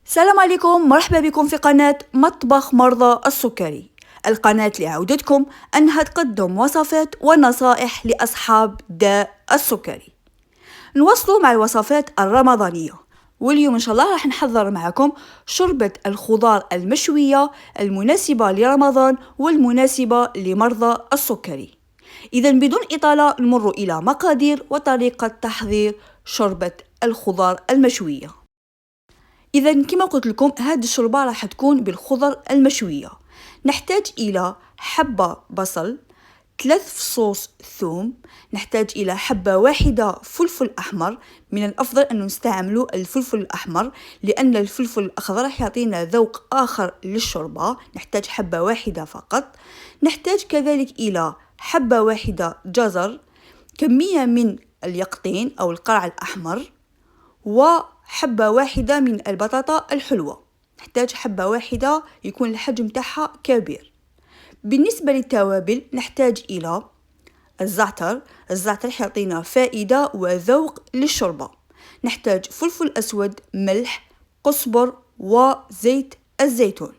السلام عليكم، مرحبا بكم في قناة مطبخ مرضى السكري. القناة لعودتكم أنها تقدم وصفات ونصائح لأصحاب داء السكري. نواصلوا مع الوصفات الرمضانية، واليوم إن شاء الله راح نحضر معكم شوربة الخضار المشوية المناسبة لرمضان والمناسبة لمرضى السكري. إذا بدون إطالة نمر إلى مقادير وطريقة تحضير شوربة الخضار المشوية. إذا كما قلت لكم هذه الشوربة راح تكون بالخضر المشوية. نحتاج إلى حبة بصل، 3 فصوص ثوم، نحتاج إلى حبة واحدة فلفل أحمر. من الأفضل أن نستعمل الفلفل الأحمر لأن الفلفل الأخضر راح يعطينا ذوق آخر للشوربة. نحتاج حبة واحدة فقط. نحتاج كذلك إلى حبة واحدة جزر، كمية من اليقطين أو القرع الأحمر، وحبة واحدة من البطاطا الحلوة. نحتاج حبة واحدة يكون الحجم تاعها كبير. بالنسبة للتوابل نحتاج إلى الزعتر يعطينا فائدة وذوق للشوربة. نحتاج فلفل أسود، ملح، قزبر، وزيت الزيتون.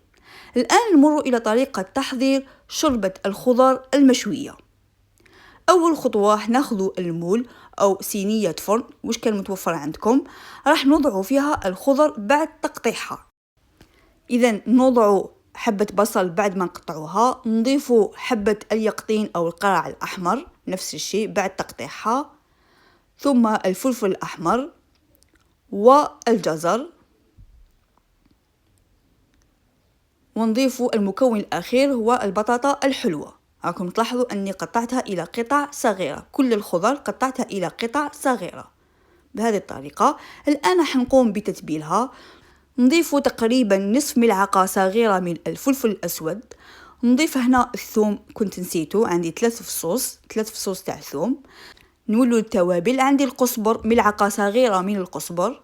الآن نمر إلى طريقة تحضير شوربة الخضار المشوية. أول خطوة ناخذ المول أو صينية فرن وش كان متوفر عندكم، راح نوضع فيها الخضر بعد تقطيعها. إذا نوضع حبة بصل بعد ما نقطعوها، نضيف حبة اليقطين أو القرع الأحمر نفس الشيء بعد تقطيعها، ثم الفلفل الأحمر والجزر، ونضيف المكون الأخير هو البطاطا الحلوة. راكم تلاحظوا أني قطعتها إلى قطع صغيرة، كل الخضر قطعتها إلى قطع صغيرة بهذه الطريقة. الآن راح نقوم بتتبيلها. نضيف تقريبا نصف ملعقة صغيرة من الفلفل الأسود. نضيف هنا الثوم، كنت نسيته، عندي 3 فصوص تاع ثوم. نولوا التوابل، عندي القزبر ملعقة صغيرة من القزبر،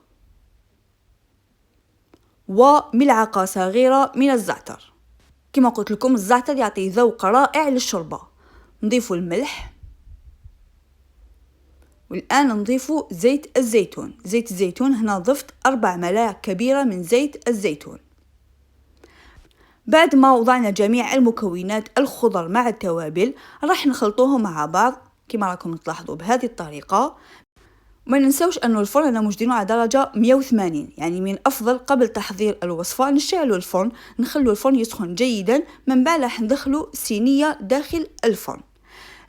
وملعقة صغيرة من الزعتر. كما قلت لكم الزعتر يعطي ذوق رائع للشوربة. نضيف الملح، والآن نضيف زيت الزيتون. هنا ضفت 4 ملاعق كبيرة من زيت الزيتون. بعد ما وضعنا جميع المكونات الخضر مع التوابل راح نخلطوهم مع بعض كما راكم تلاحظوا بهذه الطريقة. ما ننسوش أنه الفرن أنا مجدينه على درجة 180، يعني من أفضل قبل تحضير الوصفة نشعلوا الفرن، نخلوا الفرن يسخن جيدا، من بعد راح ندخلوا صينية داخل الفرن.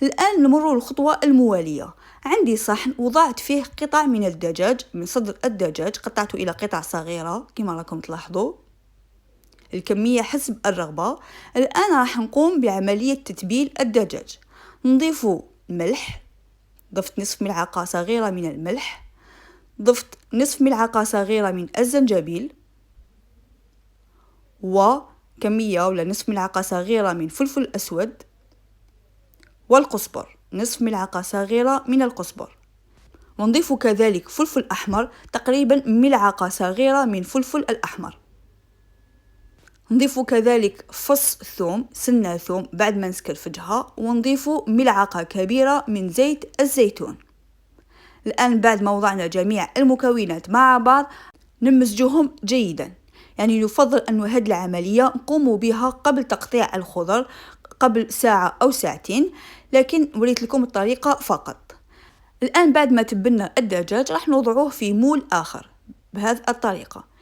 الآن نمر للخطوة الموالية. عندي صحن وضعت فيه قطع من الدجاج، من صدر الدجاج قطعته إلى قطع صغيرة كما راكم تلاحظوا، الكمية حسب الرغبة. الآن راح نقوم بعملية تتبيل الدجاج. نضيف ملح، ضفت نصف ملعقة صغيرة من الملح، ضفت نصف ملعقة صغيرة من الزنجبيل، وكمية ولا نصف ملعقة صغيرة من فلفل أسود، والقزبر نصف ملعقة صغيرة من القزبر. ونضيف كذلك فلفل أحمر، تقريبا ملعقة صغيرة من فلفل الأحمر. نضيف كذلك فص ثوم، سنة ثوم بعد ما نسكرفجها، ونضيف ملعقة كبيرة من زيت الزيتون. الآن بعد ما وضعنا جميع المكونات مع بعض نمزجهم جيدا. يعني يفضل أن هذه العملية نقوم بها قبل تقطيع الخضر، قبل ساعة أو ساعتين، لكن وريت لكم الطريقة فقط. الآن بعد ما تبلنا الدجاج راح نوضعوه في مول آخر بهذه الطريقة.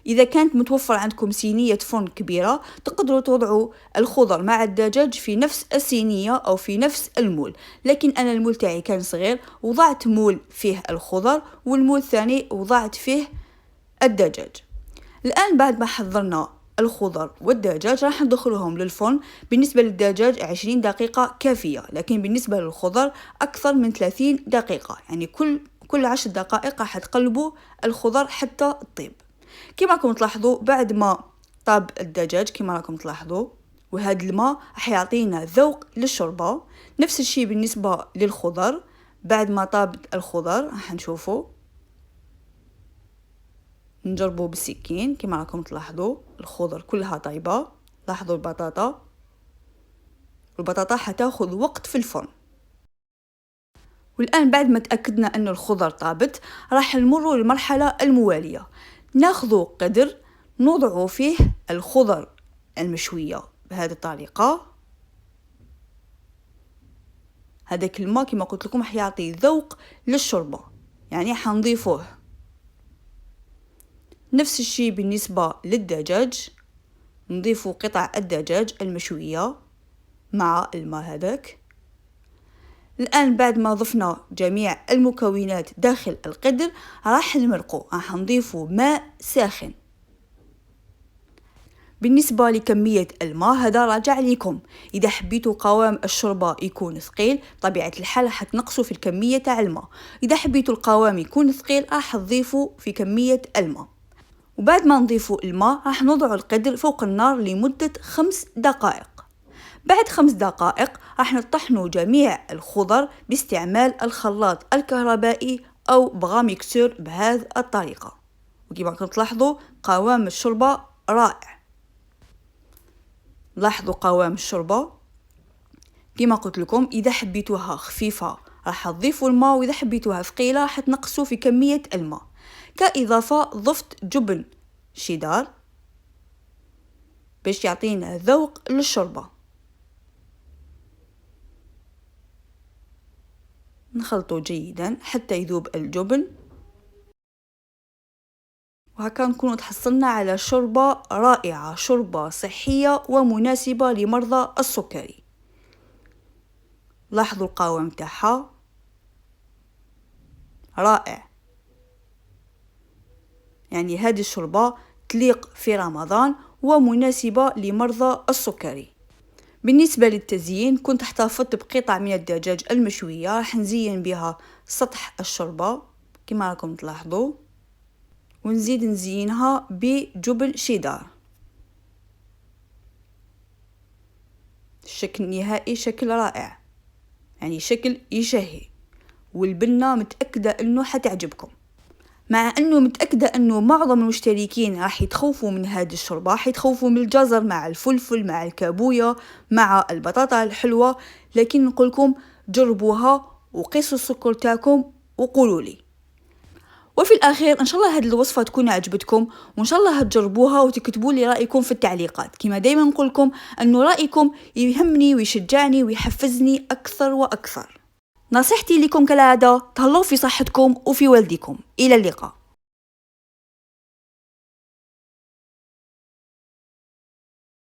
إذا كانت متوفر عندكم صينية فرن كبيرة تقدروا توضعوا الخضر مع الدجاج في نفس الصينية أو في نفس المول، لكن أنا المول تاعي كان صغير، وضعت مول فيه الخضر والمول الثاني وضعت فيه الدجاج. الآن بعد ما حضرنا الخضر والدجاج راح ندخلهم للفرن. بالنسبة للدجاج 20 دقيقة كافية، لكن بالنسبة للخضر أكثر من 30 دقيقة، يعني كل 10 دقائق راح تقلبوا الخضر حتى تطيب. كما راكم تلاحظوا بعد ما طاب الدجاج كما راكم تلاحظوا، وهذا الماء راح يعطينا ذوق للشوربة. نفس الشيء بالنسبة للخضر، بعد ما طاب الخضر راح نشوفوا، نجربوا بالسكين كما راكم تلاحظوا الخضر كلها طيبة. لاحظوا البطاطا حتاخذ وقت في الفرن. والآن بعد ما تأكدنا أن الخضر طابت راح نمر للمرحلة الموالية. ناخذ قدر نوضع فيه الخضر المشوية بهذه الطريقة. هذاك الماء كما قلت لكم حيعطي ذوق للشوربة، يعني حنضيفوه. نفس الشيء بالنسبة للدجاج، نضيف قطع الدجاج المشوية مع الماء هذاك. الآن بعد ما ضفنا جميع المكونات داخل القدر راح نمرقه، راح نضيف ماء ساخن. بالنسبة لكمية الماء هذا راجع لكم، إذا حبيتوا قوام الشوربة يكون ثقيل طبيعة الحال راح تنقصوا في الكمية تاع الماء، إذا حبيتوا القوام يكون ثقيل راح تضيفوا في كمية الماء. وبعد ما نضيفوا الماء راح نوضع القدر فوق النار لمدة 5 دقائق. بعد 5 دقائق راح نطحنوا جميع الخضر باستعمال الخلاط الكهربائي أو بغا ميكسور بهذه الطريقة. وكما راكم تلاحظوا قوام الشوربة رائع. لاحظوا قوام الشوربة كما قلت لكم، إذا حبيتوها خفيفة راح تضيفوا الماء، وإذا حبيتوها ثقيلة راح تنقصوا في كمية الماء. كإضافة ضفت جبن شيدار باش يعطينا ذوق للشوربة. نخلطه جيدا حتى يذوب الجبن، وهكا نكون تحصلنا على شوربة رائعة، شوربة صحية ومناسبة لمرضى السكري. لاحظوا القوام تاعها رائع، يعني هذه الشوربة تليق في رمضان ومناسبة لمرضى السكري. بالنسبة للتزيين كنت احتفظت بقطع من الدجاج المشوية، راح نزين بها سطح الشوربة كما راكم تلاحظوا، ونزيد نزينها بجبن شيدار. الشكل النهائي شكل رائع، يعني شكل يشهي، والبنة متأكدة انه حتعجبكم. مع انه متأكدة انه معظم المشتركين راح يتخوفوا من هذه الشوربة، راح يتخوفوا من الجزر مع الفلفل مع الكابويا مع البطاطا الحلوة، لكن نقولكم جربوها وقيسوا السكر تاعكم وقولوا لي. وفي الاخير ان شاء الله هذه الوصفه تكون عجبتكم، وان شاء الله تجربوها وتكتبوا لي رايكم في التعليقات. كما دائما نقولكم انه رايكم يهمني ويشجعني ويحفزني اكثر واكثر. نصيحتي لكم كالعاده، تهلاو في صحتكم وفي والديكم. الى اللقاء.